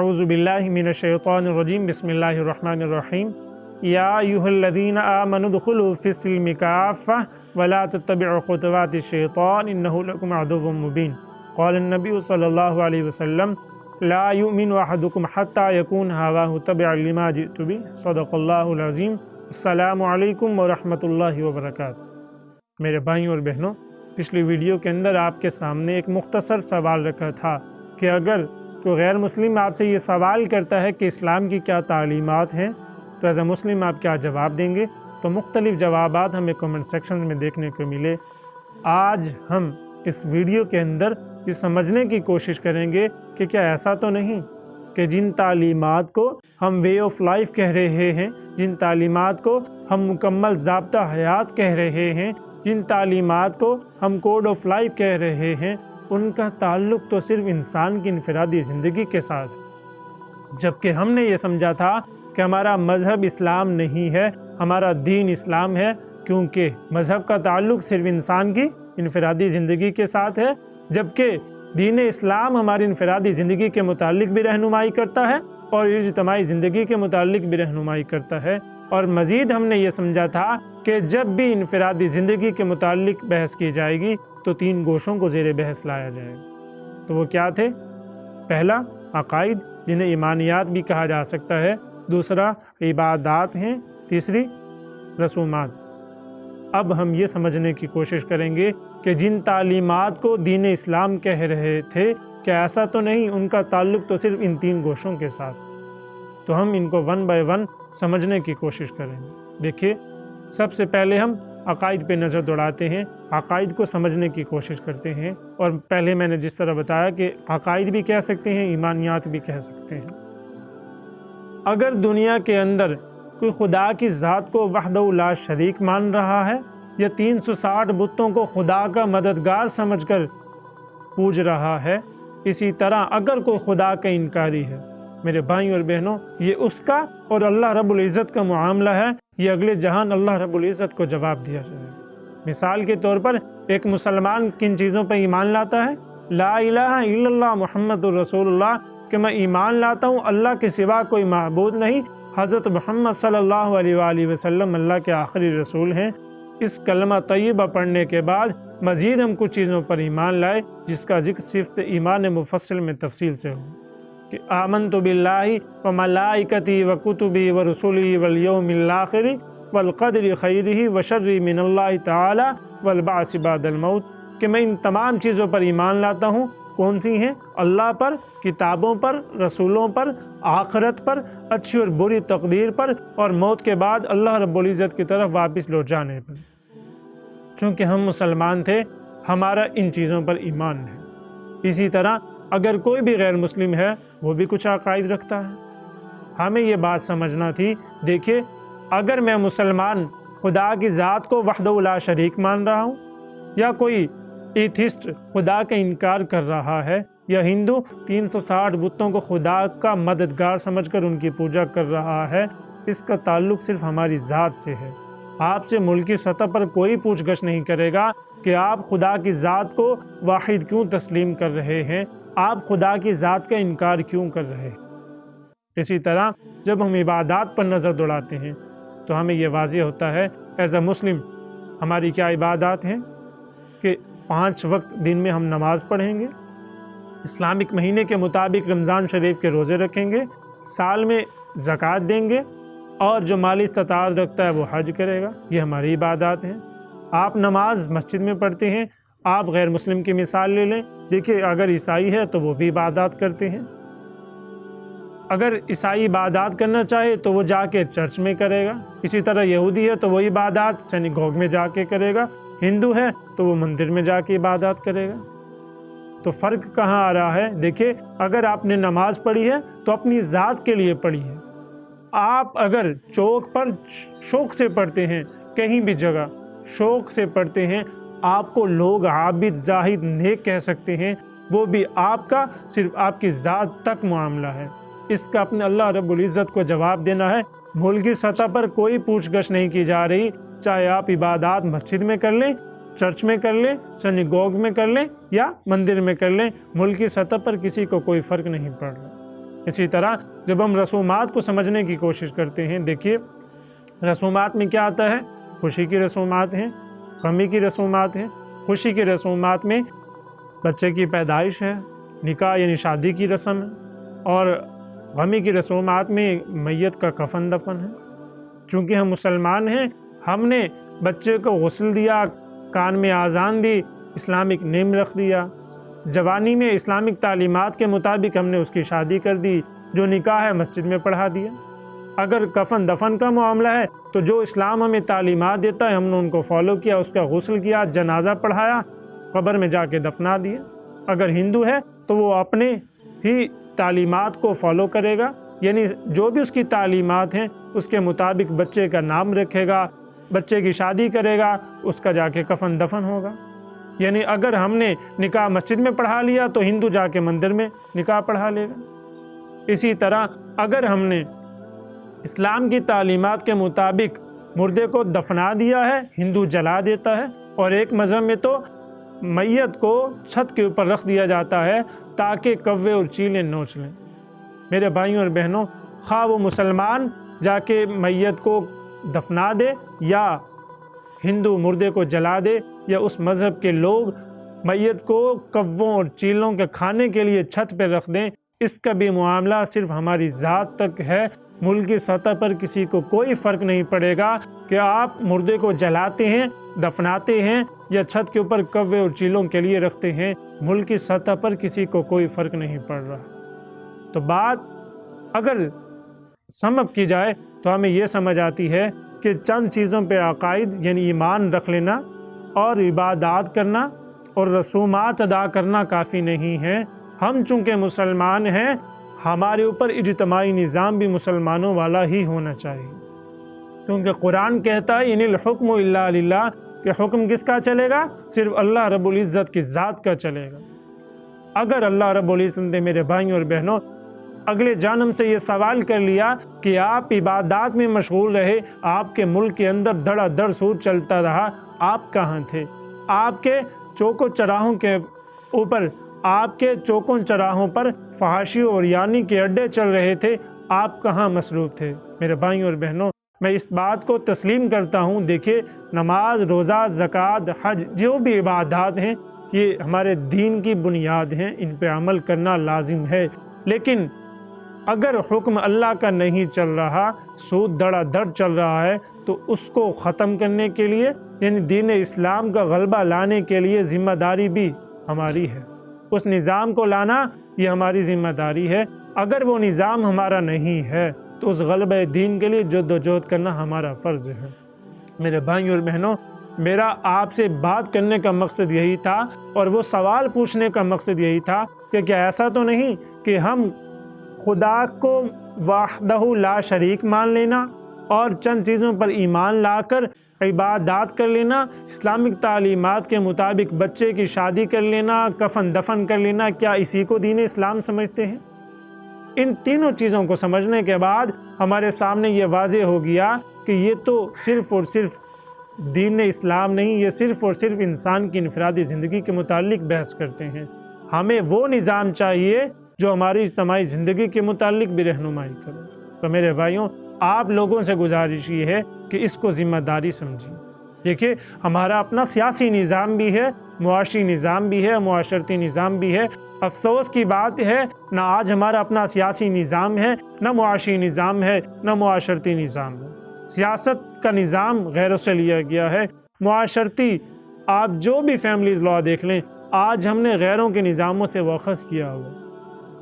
अऊज़ु बिल्लाहि मिनश्शैतानिर्रजीम बिस्मिल्लाहिर्रहमानिर्रहीम या अय्युहल्लज़ीना आमनु दुख़ुलू फ़िस्सिल्मि काफ़्फ़ह वला तत्तबिउ ख़ुतवातिश्शैतान इन्नहु लकुम अदुव्वुम मुबीन। क़ालन्नबिय्यु सल्लल्लाहु अलैहि वसल्लम ला युमिनु अहदुकुम हत्ता यकून हवाहु तबअन लिमा जिअतु बिहि। सदक़ल्लाहुल अज़ीम। अस्सलामु अलैकुम व रहमतुल्लाहि व बरकातुहू। मेरे भाइयों और बहनों, पिछली वीडियो के अंदर आपके सामने एक मुख्तसर सवाल रखा था कि अगर कोई गैर मुस्लिम आपसे ये सवाल करता है कि इस्लाम की क्या तालीमात हैं, तो एज़ अ मुस्लिम आप क्या जवाब देंगे। तो मुख्तलिफ़ जवाबात हमें कमेंट सेक्शन में देखने को मिले। आज हम इस वीडियो के अंदर ये समझने की कोशिश करेंगे कि क्या ऐसा तो नहीं कि जिन तालीमात को हम वे ऑफ लाइफ कह रहे हैं, जिन तालीमात को हम मुकम्मल ज़ाब्ता हयात कह रहे हैं, जिन तालीमात को हम कोड ऑफ लाइफ कह रहे हैं, उनका ताल्लुक़ तो सिर्फ इंसान की इनफरादी ज़िंदगी के साथ, जबकि हमने ये समझा था कि हमारा मज़हब इस्लाम नहीं है, हमारा दीन इस्लाम है, क्योंकि मज़हब का ताल्लुक़ सिर्फ इंसान की इनफरादी ज़िंदगी के साथ है, जबकि दीन इस्लाम हमारी इनफरादी ज़िंदगी के मुतालिक भी रहनुमाई करता है और इज्तिमाई ज़िंदगी के मुतालिक भी रहनुमाई करता है। और मज़ीद हमने ये समझा था कि जब भी इनफरादी ज़िंदगी के मुतालिक बहस की जाएगी तो 3 गोशों को ज़ेर बहस लाया जाएगा। तो वो क्या थे? पहला अक़ाइद, जिन्हें ईमानियात भी कहा जा सकता है। दूसरा इबादात हैं। तीसरी रसूमात। अब हम ये समझने की कोशिश करेंगे कि जिन तालीमात को दीन इस्लाम कह रहे थे, क्या ऐसा तो नहीं उनका ताल्लुक़ तो सिर्फ इन 3 गोशों के साथ। तो हम इनको वन बाय वन समझने की कोशिश करेंगे। देखिए, सबसे पहले हम अक़ाइद पे नज़र दौड़ाते हैं, अक़ाइद को समझने की कोशिश करते हैं। और पहले मैंने जिस तरह बताया कि अक़ाइद भी कह सकते हैं, ईमानियात भी कह सकते हैं। अगर दुनिया के अंदर कोई खुदा की ज़ात को वहदहू ला शरीक मान रहा है या 360 बुतों को खुदा का मददगार समझकर पूज रहा है, इसी तरह अगर कोई खुदा का इनकारी है, मेरे भाई और बहनों, ये उसका और अल्लाह रब्बुल इज़्ज़त का मुआमला है। ये अगले जहान अल्लाह रब्बुल इज़्ज़त को जवाब दिया जाएगा। मिसाल के तौर पर एक मुसलमान किन चीज़ों पर ईमान लाता है? ला इलाहा इल्लल्लाह मुहम्मदुर रसूलुल्लाह, कि मैं ईमान लाता हूँ अल्लाह के सिवा कोई माबूद नहीं, हज़रत मुहम्मद सल्लल्लाहु अलैहि वसल्लम अल्लाह के आखिरी रसूल हैं। इस कलमा तय्यबा पढ़ने के बाद मज़ीद हम कुछ चीज़ों पर ईमान लाए जिसका ज़िक्र सिर्फ ईमान मुफ़स्सिल में तफसील से हो कि आमनतु बिल्लाहि व मलाइकती व कुतुबी व रसूली वल यौमिल आखिरी वल क़द्रि खैरिही व शर्रिही मिनल्लाहि तआला वल बाअस बअदल मौत, कि मैं इन तमाम चीज़ों पर ईमान लाता हूँ। कौन सी हैं? अल्लाह पर, किताबों पर, रसूलों पर, आखिरत पर, अच्छी और बुरी तकदीर पर, और मौत के बाद अल्लाह रब्बुल इज़्ज़त की तरफ वापस लौट जाने पर। चूँकि हम मुसलमान थे, हमारा इन चीज़ों पर ईमान है। इसी तरह अगर कोई भी गैर मुस्लिम है, वो भी कुछ अक़ाइद रखता है। हमें ये बात समझना थी। देखिए, अगर मैं मुसलमान खुदा की ज़ात को वहदहू ला शरीक मान रहा हूँ, या कोई एथिस्ट खुदा का इनकार कर रहा है, या हिंदू 360 बुतों को खुदा का मददगार समझकर उनकी पूजा कर रहा है, इसका ताल्लुक़ सिर्फ हमारी ज़ात से है। आपसे मुल्की सतह पर कोई पूछगछ नहीं करेगा कि आप खुदा की ज़ात को वाहिद क्यों तस्लीम कर रहे हैं, आप खुदा की ज़ात का इनकार क्यों कर रहे हैं। इसी तरह जब हम इबादात पर नज़र दौड़ाते हैं तो हमें यह वाज़ेह होता है एज़ अ मुस्लिम हमारी क्या इबादात हैं कि 5 वक्त दिन में हम नमाज़ पढ़ेंगे, इस्लामिक महीने के मुताबिक रमज़ान शरीफ के रोज़े रखेंगे, साल में ज़कात देंगे, और जो माली इस्तिताअत रखता है वो हज करेगा। ये हमारी इबादात हैं। आप नमाज मस्जिद में पढ़ते हैं। आप गैर मुस्लिम की मिसाल ले लें। देखिए, अगर ईसाई है तो वो भी इबादात करते हैं। अगर ईसाई इबादात करना चाहे तो वो जाके चर्च में करेगा। इसी तरह यहूदी है तो वो इबादात सिनेगोग में जाके करेगा। हिंदू है तो वो मंदिर में जाके इबादत करेगा। तो फ़र्क कहाँ आ रहा है? देखिए, अगर आपने नमाज पढ़ी है तो अपनी ज़ात के लिए पढ़ी है। आप अगर चौक पर शौक़ से पढ़ते हैं, कहीं भी जगह शौक़ से पढ़ते हैं, आपको लोग आबिद, जाहिद, नेक कह सकते हैं, वो भी आपका सिर्फ आपकी ज़ात तक मामला है। इसका अपने अल्लाह रब्बुल इज़्ज़त को जवाब देना है। मुल्की सतह पर कोई पूछगछ नहीं की जा रही, चाहे आप इबादत मस्जिद में कर लें, चर्च में कर लें, सिनेगोग में कर लें या मंदिर में कर लें, मुल्की सतह पर किसी को कोई फ़र्क नहीं पड़ रहा। اسی طرح جب ہم رسومات کو سمجھنے کی کوشش کرتے ہیں، دیکھیے رسومات میں کیا آتا ہے؟ خوشی کی رسومات ہیں، غمی کی رسومات ہیں۔ خوشی کی رسومات میں بچے کی پیدائش ہے، نکاح یعنی شادی کی رسم ہے، اور غمی کی رسومات میں میت کا کفن دفن ہے۔ چونکہ ہم مسلمان ہیں، ہم نے بچے کو غسل دیا، کان میں آذان دی، اسلامک نیم رکھ دیا، جوانی میں اسلامک تعلیمات کے مطابق ہم نے اس کی شادی کر دی، جو نکاح ہے مسجد میں پڑھا دیا۔ اگر کفن دفن کا معاملہ ہے تو جو اسلام ہمیں تعلیمات دیتا ہے ہم نے ان کو فالو کیا، اس کا غسل کیا، جنازہ پڑھایا، قبر میں جا کے دفنا دیا۔ اگر ہندو ہے تو وہ اپنے ہی تعلیمات کو فالو کرے گا، یعنی جو بھی اس کی تعلیمات ہیں اس کے مطابق بچے کا نام رکھے گا، بچے کی شادی کرے گا، اس کا جا کے کفن دفن ہوگا۔ یعنی اگر ہم نے نکاح مسجد میں پڑھا لیا تو ہندو جا کے مندر میں نکاح پڑھا لے گا۔ اسی طرح اگر ہم نے اسلام کی تعلیمات کے مطابق مردے کو دفنا دیا ہے، ہندو جلا دیتا ہے، اور ایک مذہب میں تو میت کو چھت کے اوپر رکھ دیا جاتا ہے تاکہ کوے اور چیلیں نوچ لیں۔ میرے بھائیوں اور بہنوں، خواہ وہ مسلمان جا کے میت کو دفنا دے یا ہندو مردے کو جلا دے، یا اس مذہب کے لوگ میت کو کووں اور چیلوں کے کھانے کے لیے چھت پہ رکھ دیں، اس کا بھی معاملہ صرف ہماری ذات تک ہے۔ ملکی سطح پر کسی کو کوئی فرق نہیں پڑے گا کہ آپ مردے کو جلاتے ہیں، دفناتے ہیں، یا چھت کے اوپر کوے اور چیلوں کے لیے رکھتے ہیں، ملکی سطح پر کسی کو کوئی فرق نہیں پڑ رہا۔ تو بات اگر سمپ کی جائے تو ہمیں یہ سمجھ آتی ہے کہ چند چیزوں پہ عقائد یعنی ایمان رکھ لینا اور عبادات کرنا اور رسومات ادا کرنا کافی نہیں ہے۔ ہم چونکہ مسلمان ہیں، ہمارے اوپر اجتماعی نظام بھی مسلمانوں والا ہی ہونا چاہیے، کیونکہ قرآن کہتا ہے ان الحکم الا للہ، کہ حکم کس کا چلے گا؟ صرف اللہ رب العزت کی ذات کا چلے گا۔ اگر اللہ رب العزت نے میرے بھائیوں اور بہنوں اگلے جانب سے یہ سوال کر لیا کہ آپ عبادات میں مشغول رہے، آپ کے ملک کے اندر دھڑا دھڑ سود چلتا رہا، آپ کہاں تھے؟ آپ کے چوکوں چراہوں کے اوپر، آپ کے چوکوں چراہوں پر فحاشی اور یعنی کے اڈے چل رہے تھے، آپ کہاں مصروف تھے؟ میرے بھائیوں اور بہنوں، میں اس بات کو تسلیم کرتا ہوں، دیکھیے نماز، روزہ، زکوٰۃ، حج، جو بھی عبادات ہیں یہ ہمارے دین کی بنیاد ہیں، ان پہ عمل کرنا لازم ہے۔ لیکن اگر حکم اللہ کا نہیں چل رہا، سود دھڑا دھڑ چل رہا ہے، تو اس کو ختم کرنے کے لیے یعنی دین اسلام کا غلبہ لانے کے لیے ذمہ داری بھی ہماری ہے۔ اس نظام کو لانا یہ ہماری ذمہ داری ہے۔ اگر وہ نظام ہمارا نہیں ہے تو اس غلبہ دین کے لیے جدوجہد کرنا ہمارا فرض ہے۔ میرے بھائیوں اور بہنوں، میرا آپ سے بات کرنے کا مقصد یہی تھا، اور وہ سوال پوچھنے کا مقصد یہی تھا کہ کیا ایسا تو نہیں کہ ہم خدا کو وحدہ لا شریک مان لینا اور چند چیزوں پر ایمان لا کر عبادات کر لینا، اسلامک تعلیمات کے مطابق بچے کی شادی کر لینا، کفن دفن کر لینا، کیا اسی کو دین اسلام سمجھتے ہیں؟ ان تینوں چیزوں کو سمجھنے کے بعد ہمارے سامنے یہ واضح ہو گیا کہ یہ تو صرف اور صرف دین اسلام نہیں، یہ صرف اور صرف انسان کی انفرادی زندگی کے متعلق بحث کرتے ہیں۔ ہمیں وہ نظام چاہیے جو ہماری اجتماعی زندگی کے متعلق بھی رہنمائی کرے۔ تو میرے بھائیوں، آپ لوگوں سے گزارش یہ ہے کہ اس کو ذمہ داری سمجھیں۔ دیکھیے ہمارا اپنا سیاسی نظام بھی ہے، معاشی نظام بھی ہے، معاشرتی نظام بھی ہے۔ افسوس کی بات ہے نہ آج ہمارا اپنا سیاسی نظام ہے، نہ معاشی نظام ہے، نہ معاشرتی نظام ہے۔ سیاست کا نظام غیروں سے لیا گیا ہے، معاشرتی آپ جو بھی فیملیز لا دیکھ لیں، آج ہم نے غیروں کے نظاموں سے واخذ کیا ہوا۔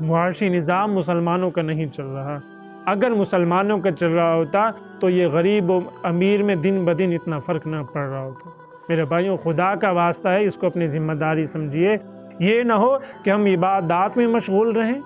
معاشی نظام مسلمانوں کا نہیں چل رہا۔ اگر مسلمانوں کا چل رہا ہوتا تو یہ غریب و امیر میں دن بدن اتنا فرق نہ پڑ رہا ہوتا۔ میرے بھائیوں، خدا کا واسطہ ہے، اس کو اپنی ذمہ داری سمجھیے۔ یہ نہ ہو کہ ہم عبادات میں مشغول رہیں،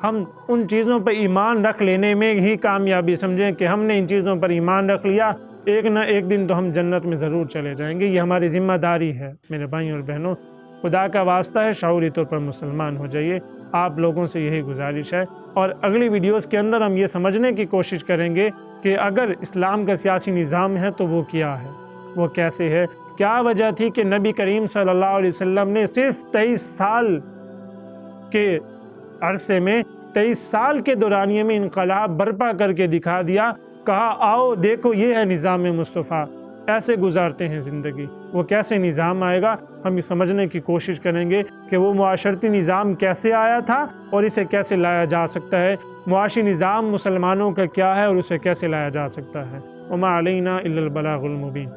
ہم ان چیزوں پر ایمان رکھ لینے میں ہی کامیابی سمجھیں کہ ہم نے ان چیزوں پر ایمان رکھ لیا، ایک نہ ایک دن تو ہم جنت میں ضرور چلے جائیں گے۔ یہ ہماری ذمہ داری ہے۔ میرے بھائیوں اور بہنوں، خدا کا واسطہ ہے، شعوری طور پر مسلمان ہو جائیے۔ آپ لوگوں سے یہی گزارش ہے، اور اگلی ویڈیوز کے اندر ہم یہ سمجھنے کی کوشش کریں گے کہ اگر اسلام کا سیاسی نظام ہے تو وہ کیا ہے، وہ کیسے ہے، کیا وجہ تھی کہ نبی کریم صلی اللہ علیہ وسلم نے صرف 23 سال کے عرصے میں 23 سال کے دورانیے میں انقلاب برپا کر کے دکھا دیا، کہا آؤ دیکھو یہ ہے نظام مصطفیٰ، ایسے گزارتے ہیں زندگی۔ وہ کیسے نظام آئے گا، ہم یہ سمجھنے کی کوشش کریں گے کہ وہ معاشرتی نظام کیسے آیا تھا اور اسے کیسے لایا جا سکتا ہے، معاشی نظام مسلمانوں کا کیا ہے اور اسے کیسے لایا جا سکتا ہے۔ وما علینا الا البلاغ المبین۔